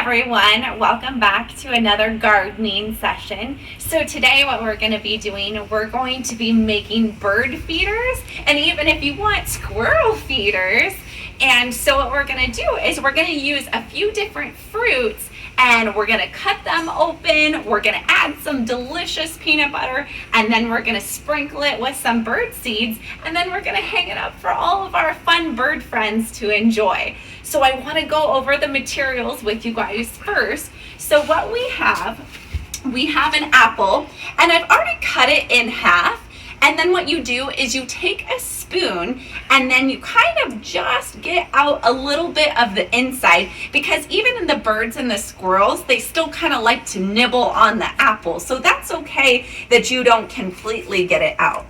everyone, welcome back to another gardening session. So today what we're going to be doing, we're going to be making bird feeders, and even if you want, squirrel feeders. And so what we're going to do is we're going to use a few different fruits and we're going to cut them open. We're going to add some delicious peanut butter, and then we're going to sprinkle it with some bird seeds, and then we're going to hang it up for all of our fun bird friends to enjoy. So I want to go over the materials with you guys first. So what we have an apple, and I've already cut it in half. And then what you do is you take a spoon and then you kind of just get out a little bit of the inside, because even in the birds and the squirrels, they still kind of like to nibble on the apple. So that's okay that you don't completely get it out.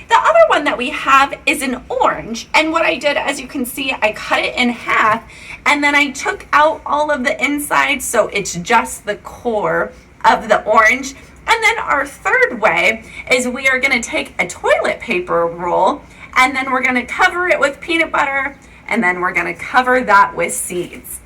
The other one that we have is an orange, and what I did, as you can see, I cut it in half and then I took out all of the inside, so it's just the core of the orange. And then our third way is we are going to take a toilet paper roll and then we're going to cover it with peanut butter, and then we're going to cover that with seeds.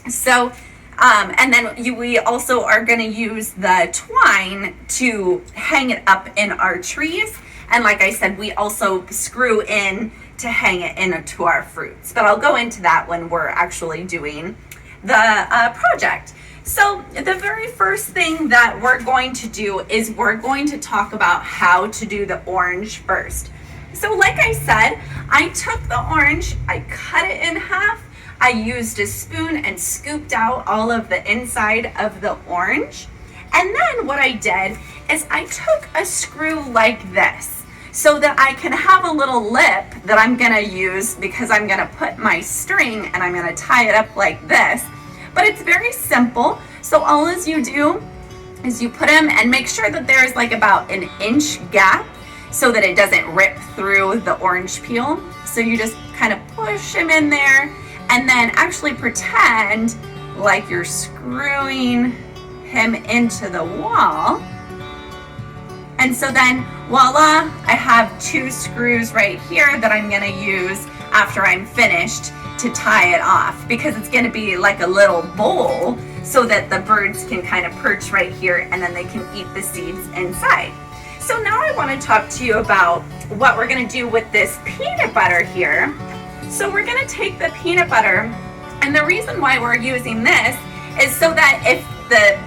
So and then we also are going to use the twine to hang it up in our trees. And like I said, we also screw in to hang it into our fruits. But I'll go into that when we're actually doing the project. So the very first thing that we're going to do is we're going to talk about how to do the orange first. So like I said, I took the orange, I cut it in half, I used a spoon and scooped out all of the inside of the orange. And then what I did is I took a screw like this so that I can have a little lip that I'm gonna use, because I'm gonna put my string and I'm gonna tie it up like this. But it's very simple. So all as you do is you put them and make sure that there's like about an inch gap so that it doesn't rip through the orange peel. So you just kind of push them in there and then actually pretend like you're screwing him into the wall. And so then voila, I have two screws right here that I'm gonna use after I'm finished to tie it off, because it's gonna be like a little bowl so that the birds can kind of perch right here and then they can eat the seeds inside. So now I want to talk to you about what we're gonna do with this peanut butter here. So we're gonna take the peanut butter, and the reason why we're using this is so that if the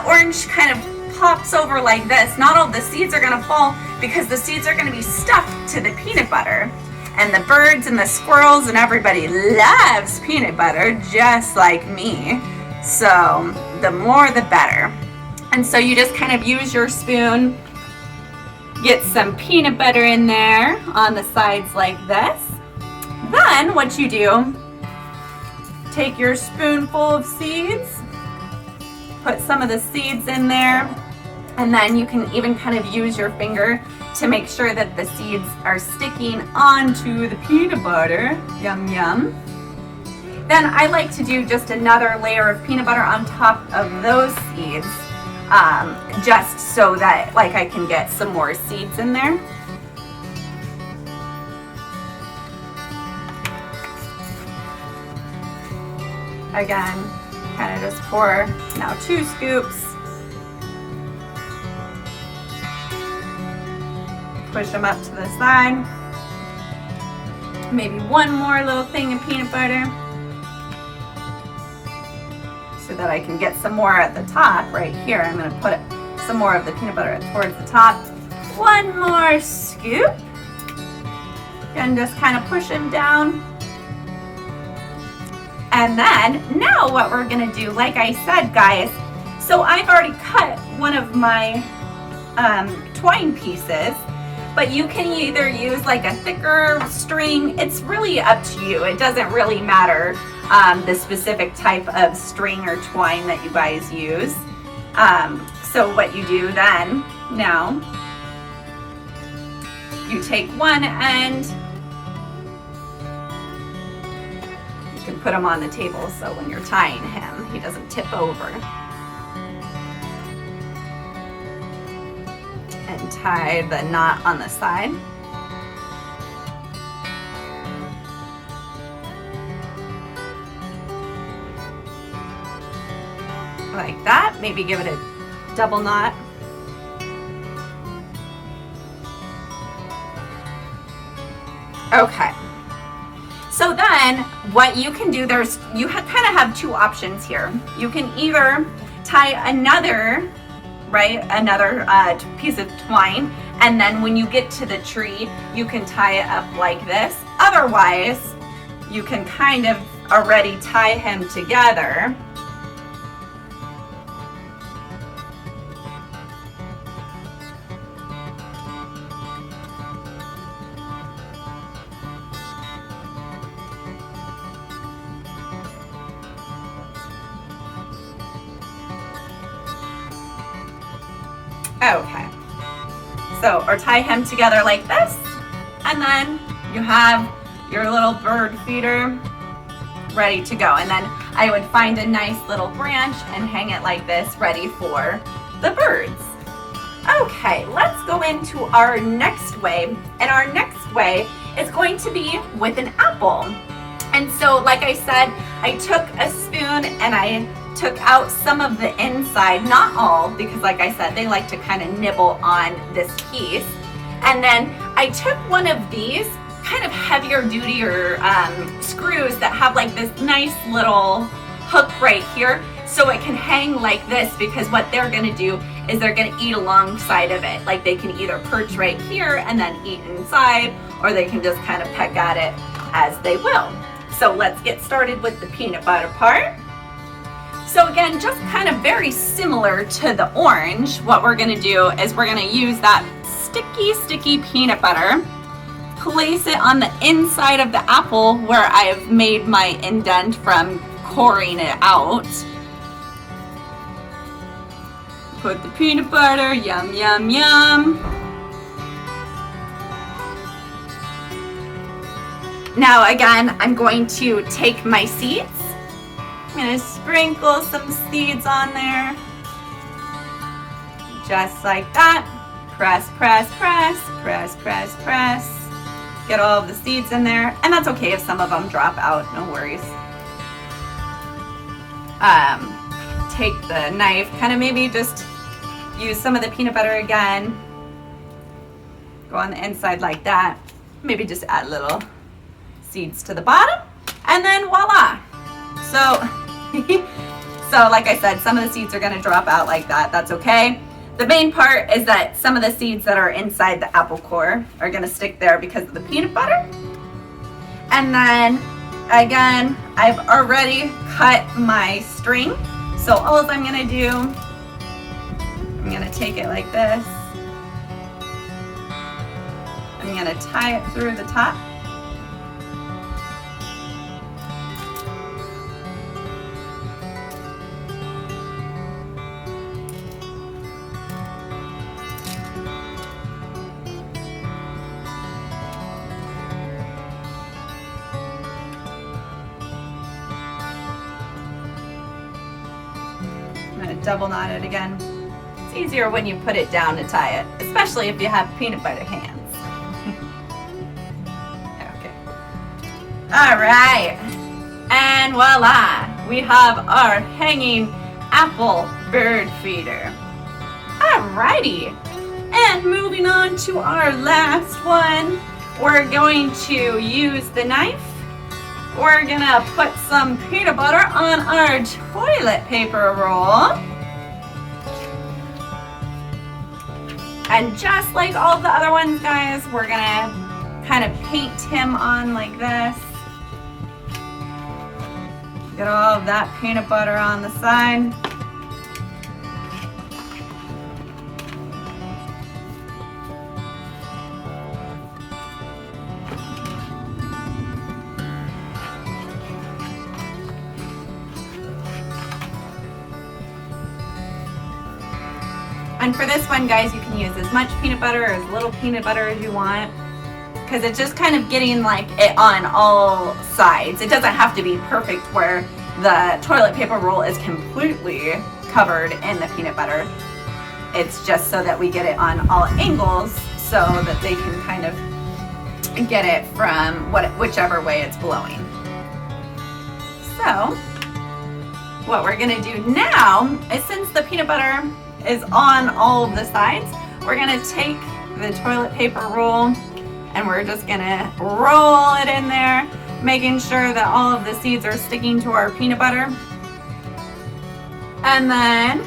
orange kind of pops over like this, not all the seeds are gonna fall, because the seeds are gonna be stuck to the peanut butter. And the birds and the squirrels and everybody loves peanut butter, just like me. So the more the better. And so you just kind of use your spoon, get some peanut butter in there on the sides like this. Then what you do, take your spoonful of seeds, put some of the seeds in there, and then you can even kind of use your finger to make sure that the seeds are sticking onto the peanut butter. Yum, yum. Then I like to do just another layer of peanut butter on top of those seeds, just so that like I can get some more seeds in there. Again, kind of just pour now 2 scoops. Push them up to the side. Maybe one more little thing of peanut butter so that I can get some more at the top right here. I'm going to put some more of the peanut butter towards the top. One more scoop. And just kind of push them down. And then now what we're going to do, like I said, guys, so I've already cut one of my twine pieces. But you can either use like a thicker string. It's really up to you. It doesn't really matter the specific type of string or twine that you guys use. So what you do then, now, you take one end, you can put him on the table so when you're tying him, he doesn't tip over. And tie the knot on the side. like that. Maybe give it a double knot. Okay. So then what you can do, you kind of have two options here. You can either tie another piece of twine, and then when you get to the tree, you can tie it up like this. Otherwise, you can kind of already tie him together. Okay, so, or tie him together like this, and then you have your little bird feeder ready to go. And then I would find a nice little branch and hang it like this, ready for the birds. Okay, let's go into our next way, and our next way is going to be with an apple. And so, like I said, I took a spoon and I took out some of the inside, not all, because like I said, they like to kind of nibble on this piece. And then I took one of these kind of heavier duty screws that have like this nice little hook right here, so it can hang like this, because what they're gonna do is they're gonna eat alongside of it. Like they can either perch right here and then eat inside, or they can just kind of peck at it as they will. So let's get started with the peanut butter part. So again, just kind of very similar to the orange, what we're gonna do is we're gonna use that sticky peanut butter, place it on the inside of the apple where I've made my indent from coring it out. Put the peanut butter, yum, yum, yum. Now again, I'm going to take my seeds. I'm going to sprinkle some seeds on there. Just like that. Press, press, press, press, press, press. Get all of the seeds in there. And that's okay if some of them drop out, no worries. Take the knife, kind of maybe just use some of the peanut butter again. Go on the inside like that. Maybe just add little seeds to the bottom. And then voila. So like I said, some of the seeds are going to drop out like that. That's okay. The main part is that some of the seeds that are inside the apple core are going to stick there because of the peanut butter. And then again, I've already cut my string. So all I'm going to do, I'm going to take it like this. I'm going to tie it through the top. Double knot it again. It's easier when you put it down to tie it, especially if you have peanut butter hands. Okay. All right. And voila, we have our hanging apple bird feeder. Alrighty. And moving on to our last one, we're going to use the knife. We're gonna put some peanut butter on our toilet paper roll. And just like all the other ones, guys, we're gonna kind of paint him on like this. Get all of that peanut butter on the side. And for this one, guys, you can use as much peanut butter or as little peanut butter as you want, because it's just kind of getting like it on all sides. It doesn't have to be perfect where the toilet paper roll is completely covered in the peanut butter. It's just so that we get it on all angles so that they can kind of get it from whichever way it's blowing. So what we're gonna do now is, since the peanut butter is on all of the sides, we're gonna take the toilet paper roll and we're just gonna roll it in there, making sure that all of the seeds are sticking to our peanut butter. And then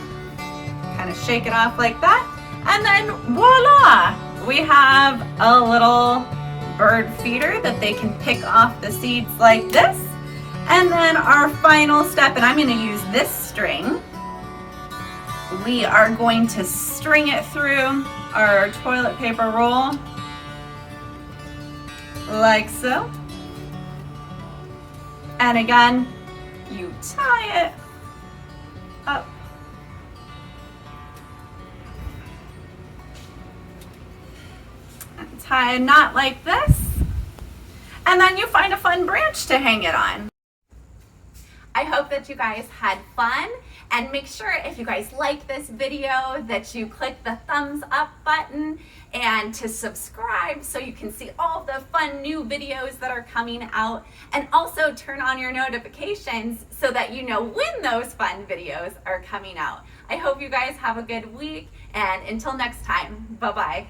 kind of shake it off like that. And then voila, we have a little bird feeder that they can pick off the seeds like this. And then our final step, and I'm going to use this string, we are going to string it through our toilet paper roll like so. And again, you tie it up. And tie a knot like this. And then you find a fun branch to hang it on. I hope that you guys had fun, and make sure if you guys like this video that you click the thumbs up button and to subscribe so you can see all the fun new videos that are coming out, and also turn on your notifications so that you know when those fun videos are coming out. I hope you guys have a good week, and until next time, bye-bye.